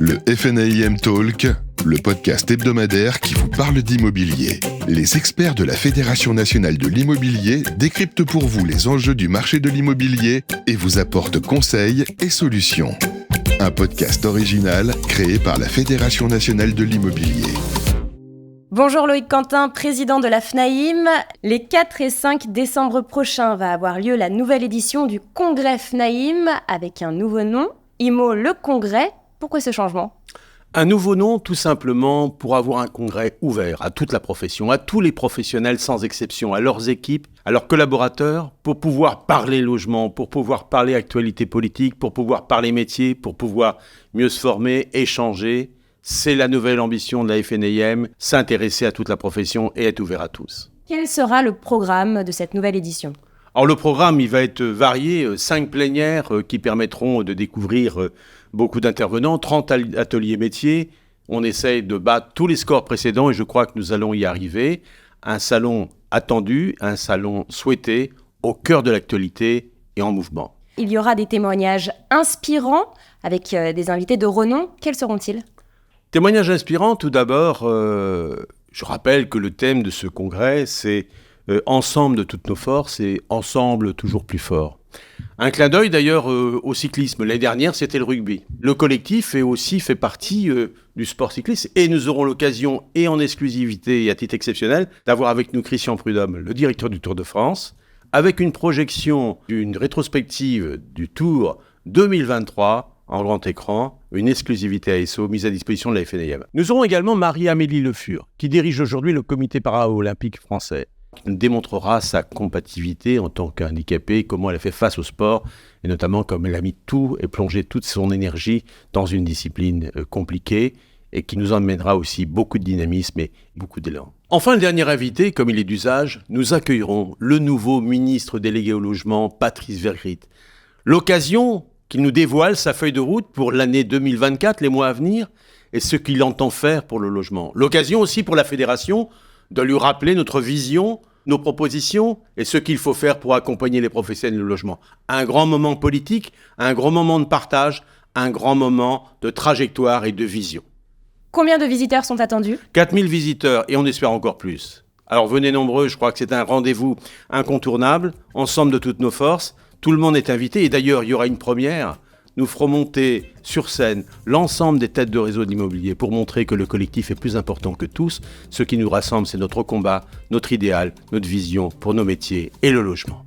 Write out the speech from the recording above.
Le FNAIM Talk, le podcast hebdomadaire qui vous parle d'immobilier. Les experts de la Fédération nationale de l'immobilier décryptent pour vous les enjeux du marché de l'immobilier et vous apportent conseils et solutions. Un podcast original créé par la Fédération nationale de l'immobilier. Bonjour Loïc Quentin, président de la FNAIM. Les 4 et 5 décembre prochains va avoir lieu la nouvelle édition du congrès FNAIM avec un nouveau nom, IMO le Congrès. Pourquoi ce changement ? Un nouveau nom, tout simplement, pour avoir un congrès ouvert à toute la profession, à tous les professionnels sans exception, à leurs équipes, à leurs collaborateurs, pour pouvoir parler logement, pour pouvoir parler actualité politique, pour pouvoir parler métier, pour pouvoir mieux se former, échanger. C'est la nouvelle ambition de la FNAIM, s'intéresser à toute la profession et être ouvert à tous. Quel sera le programme de cette nouvelle édition ? Alors le programme, il va être varié, 5 plénières qui permettront de découvrir beaucoup d'intervenants, 30 ateliers métiers. On essaye de battre tous les scores précédents et je crois que nous allons y arriver. Un salon attendu, un salon souhaité, au cœur de l'actualité et en mouvement. Il y aura des témoignages inspirants avec des invités de renom. Quels seront-ils ? Témoignages inspirants, tout d'abord, je rappelle que le thème de ce congrès, c'est ensemble de toutes nos forces et ensemble toujours plus fort. Un clin d'œil d'ailleurs au cyclisme. L'année dernière, c'était le rugby. Le collectif fait partie du sport cycliste et nous aurons l'occasion, et en exclusivité et à titre exceptionnel, d'avoir avec nous Christian Prudhomme, le directeur du Tour de France, avec une projection d'une rétrospective du Tour 2023 en grand écran, une exclusivité ASO mise à disposition de la FNAIM. Nous aurons également Marie-Amélie Le Fur, qui dirige aujourd'hui le comité paralympique français, qui nous démontrera sa compatibilité en tant qu'handicapée, comment elle a fait face au sport, et notamment comme elle a mis tout et plongé toute son énergie dans une discipline compliquée, et qui nous emmènera aussi beaucoup de dynamisme et beaucoup d'élan. Enfin, le dernier invité, comme il est d'usage, nous accueillerons le nouveau ministre délégué au logement, Patrice Vergrit. L'occasion qu'il nous dévoile sa feuille de route pour l'année 2024, les mois à venir, et ce qu'il entend faire pour le logement. L'occasion aussi pour la Fédération de lui rappeler notre vision, nos propositions et ce qu'il faut faire pour accompagner les professionnels du logement. Un grand moment politique, un grand moment de partage, un grand moment de trajectoire et de vision. Combien de visiteurs sont attendus ? 4000 visiteurs et on espère encore plus. Alors venez nombreux, je crois que c'est un rendez-vous incontournable, ensemble de toutes nos forces. Tout le monde est invité et d'ailleurs il y aura une première. Nous ferons monter sur scène l'ensemble des têtes de réseau de l'immobilier pour montrer que le collectif est plus important que tous. Ce qui nous rassemble, c'est notre combat, notre idéal, notre vision pour nos métiers et le logement.